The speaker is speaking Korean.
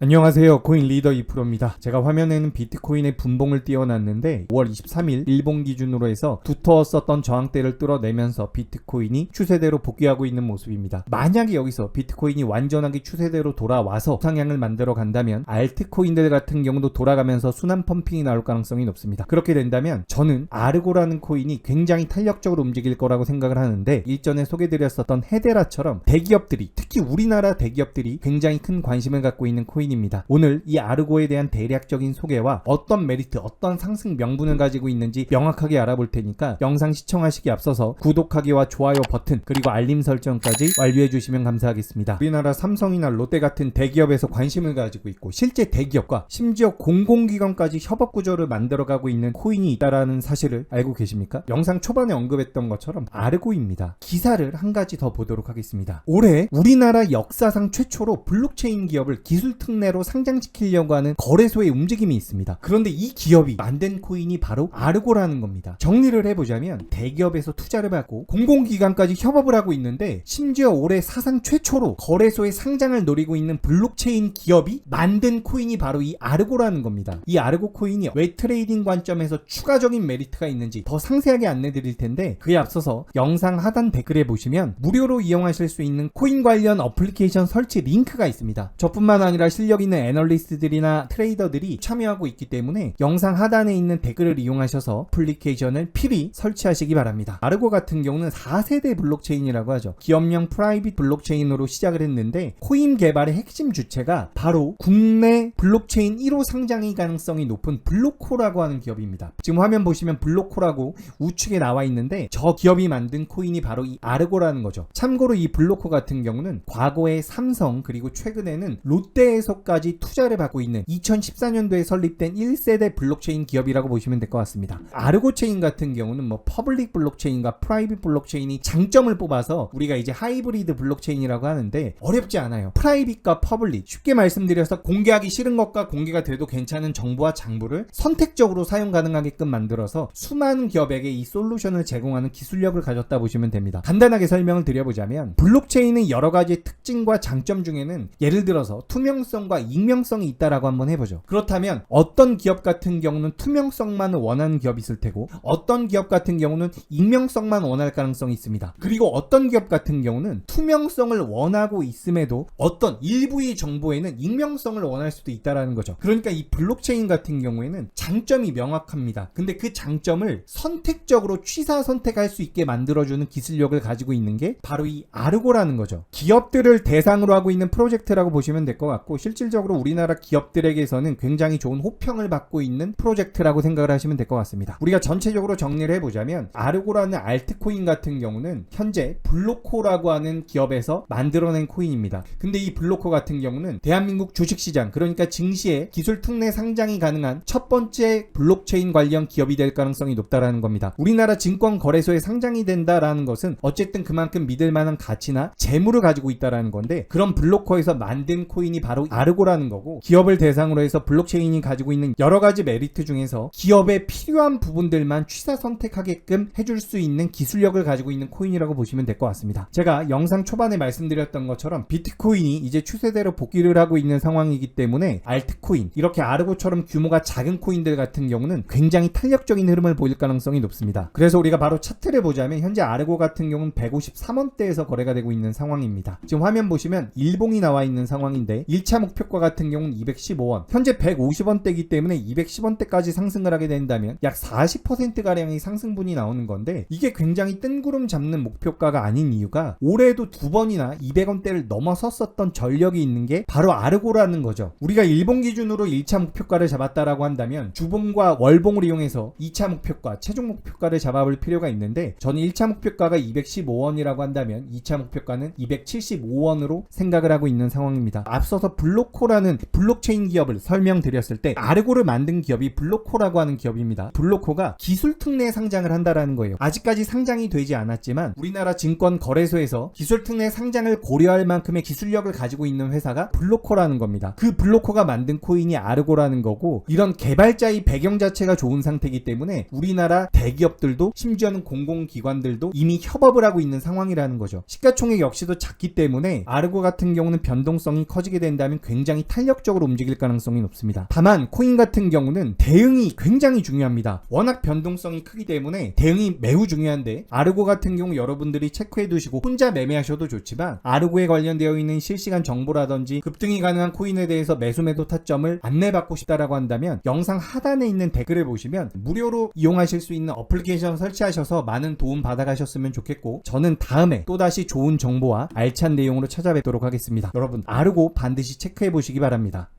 안녕하세요. 코인 리더 2프로입니다. 제가 화면에는 비트코인의 분봉을 띄워놨는데 5월 23일 일본 기준으로 해서 두터웠었던 저항대를 뚫어내면서 비트코인이 추세대로 복귀하고 있는 모습입니다. 만약에 여기서 비트코인이 완전하게 추세대로 돌아와서 상향을 만들어 간다면 알트코인들 같은 경우도 돌아가면서 순환 펌핑이 나올 가능성이 높습니다. 그렇게 된다면 저는 아르고라는 코인이 굉장히 탄력적으로 움직일 거라고 생각을 하는데, 일전에 소개드렸었던 헤데라처럼 대기업들이, 특히 우리나라 대기업들이 굉장히 큰 관심을 갖고 있는 코인입니다. 오늘 이 아르고에 대한 대략적인 소개와 어떤 메리트, 어떤 상승 명분을 가지고 있는지 명확하게 알아볼 테니까 영상 시청하시기 앞서서 구독하기와 좋아요 버튼 그리고 알림 설정까지 완료해 주시면 감사하겠습니다. 우리나라 삼성이나 롯데 같은 대기업에서 관심을 가지고 있고, 실제 대기업과 심지어 공공기관까지 협업 구조를 만들어가고 있는 코인이 있다라는 사실을 알고 계십니까? 영상 초반에 언급했던 것처럼 아르고입니다. 기사를 한 가지 더 보도록 하겠습니다. 올해 우리나라 역사상 최초로 블록체인 기업을 기술 특례로 상장시키려고 하는 거래소의 움직임이 있습니다. 그런데 이 기업이 만든 코인이 바로 아르고라는 겁니다. 정리를 해보자면 대기업에서 투자를 받고 공공기관까지 협업을 하고 있는데, 심지어 올해 사상 최초로 거래소의 상장을 노리고 있는 블록체인 기업이 만든 코인이 바로 이 아르고라는 겁니다. 이 아르고 코인이 왜 트레이딩 관점에서 추가적인 메리트가 있는지 더 상세하게 안내 드릴 텐데, 그에 앞서서 영상 하단 댓글에 보시면 무료로 이용하실 수 있는 코인 관련 어플리케이션 설치 링크가 있습니다. 저뿐만 아니라 실력 있는 애널리스트들이나 트레이더들이 참여하고 있기 때문에 영상 하단에 있는 댓글을 이용하셔서 어플리케이션을 필히 설치하시기 바랍니다. 아르고 같은 경우는 4세대 블록체인이라고 하죠. 기업용 프라이빗 블록체인으로 시작을 했는데, 코인 개발의 핵심 주체가 바로 국내 블록체인 1호 상장의 가능성이 높은 블록코라고 하는 기업입니다. 지금 화면 보시면 블록코라고 우측에 나와 있는데, 저 기업이 만든 코인이 바로 이 아르고라는 거죠. 참고로 이 블록코 같은 경우는 과거에 삼성 그리고 최근에는 롯데에서까지 투자를 받고 있는 2014년도에 설립된 1세대 블록체인 기업이라고 보시면 될 것 같습니다. 아르고 체인 같은 경우는 퍼블릭 블록체인과 프라이빗 블록체인이 장점을 뽑아서 우리가 이제 하이브리드 블록체인이라고 하는데, 어렵지 않아요. 프라이빗과 퍼블릭, 쉽게 말씀드려서 공개하기 싫은 것과 공개가 돼도 괜찮은 정보와 장부를 선택적으로 사용 가능하게끔 만들어서 수많은 기업에게 이 솔루션을 제공하는 기술력을 가졌다 보시면 됩니다. 간단하게 설명을 드려보자면, 블록체인의 여러 가지 특징과 장점 중에는 예를 들어서 투명성과 익명성이 있다라고 한번 해보죠. 그렇다면 어떤 기업 같은 경우는 투명성만 원하는 기업이 있을 테고, 어떤 기업 같은 경우는 익명성만 원할 가능성이 있습니다. 그리고 어떤 기업 같은 경우는 투명성을 원하고 있음에도 어떤 일부의 정보에는 익명성을 원할 수도 있다라는 거죠. 그러니까 이 블록체인 같은 경우에는 장점이 명확합니다. 근데 그 장점을 선택적으로 취사 선택할 수 있게 만들어주는 기술력을 가지고 있는 게 바로 이 아르고라는 거죠. 기업들을 대상으로 하고 있는 프로젝트라고 보시면 될 것 같고, 실질적으로 우리나라 기업들에게서는 굉장히 좋은 호평을 받고 있는 프로젝트라고 생각을 하시면 될 것 같습니다. 우리가 전체적으로 정리를 해보자면, 아르고라는 알트코인 같은 경우는 현재 블록코라고 하는 기업에서 만들어낸 코인입니다. 근데 이 블록코 같은 경우는 대한민국 주식시장, 그러니까 증시에 기술 특례 상장이 가능한 첫 번째 블록체인 관련 기업이 될 가능성이 높다라는 겁니다. 우리나라 증권거래소에 상장이 된다라는 것은 어쨌든 그만큼 믿을 만한 가치나 재물을 가지고 있다라는 건데, 그런 블록코에서 만든 코인이 바로 아르고라는 거고, 기업을 대상으로 해서 블록체인이 가지고 있는 여러 가지 메리트 중에서 기업에 필요한 부분들만 취사 선택하게끔 해줄 수 있는 기술력을 가지고 있는 코인이라고 보시면 될 것 같습니다. 제가 영상 초반에 말씀드렸던 것처럼 비트코인이 이제 추세대로 복귀를 하고 있는 상황이기 때문에 알트코인, 이렇게 아르고처럼 규모가 작은 코인들 같은 경우는 굉장히 탄력적인 흐름을 보일 가능성이 높습니다. 그래서 우리가 바로 차트를 보자면, 현재 아르고 같은 경우는 153원대에서 거래가 되고 있는 상황입니다. 지금 화면 보시면 일봉이 나와 있는 상황인데, 1차 목표가 같은 경우는 215원, 현재 150원대이기 때문에 210원대까지 상승을 하게 된다면 약 40%가량의 상승분이 나오는 건데, 이게 굉장히 뜬구름 잡는 목표가가 아닌 이유가 올해도 두 번이나 200원대를 넘어섰었던 전력이 있는 게 바로 아르고라는 거죠. 우리가 일봉 기준으로 1차 목표가를 잡았다라고 한다면 주봉과 월봉을 이용해서 2차 목표가, 최종 목표가를 잡아볼 필요가 있는데, 저는 1차 목표가가 215원이라고 한다면 2차 목표가는 275원으로 생각을 하고 있는 상황입니다. 앞서서 블록코라는 블록체인 기업을 설명드렸을 때, 아르고를 만든 기업이 블록코라고 하는 기업입니다. 블록코가 기술 특례 상장을 한다라는 거예요. 아직까지 상장이 되지 않았지만 우리나라 증권 거래소에서 기술 특례 상장을 고려할 만큼의 기술력을 가지고 있는 회사가 블록코라는 겁니다. 그 블록코가 만든 코인이 아르고라는 거고, 이런 개발자의 배경 자체가 좋은 상태이기 때문에 우리나라 대기업들도 심지어는 공공기관들도 이미 협업을 하고 있는 상황이라는 거죠. 시가총액 역시도 작기 때문에 아르고 같은 경우는 변동성이 커지게 된다면 굉장히 탄력적으로 움직일 가능성이 높습니다. 다만 코인 같은 경우는 대응이 굉장히 중요합니다. 워낙 변동성이 크기 때문에 대응이 매우 중요한데, 아르고 같은 경우 여러분들이 체크해 두시고 혼자 매매하셔도 좋지만, 아르고에 관련되어 있는 실시간 정보라든지 급등이 가능한 코인에 대해서 매수 매도 타점을 안내받고 싶다라고 한다면 영상 하단에 있는 댓글을 보시면 무료로 이용하실 수 있는 어플리케이션 설치하셔서 많은 도움 받아가셨으면 좋겠고, 저는 다음에 또다시 좋은 정보와 알찬 내용으로 찾아뵙도록 하겠습니다. 여러분, 아르고 반드시 체크해 보시기 바랍니다.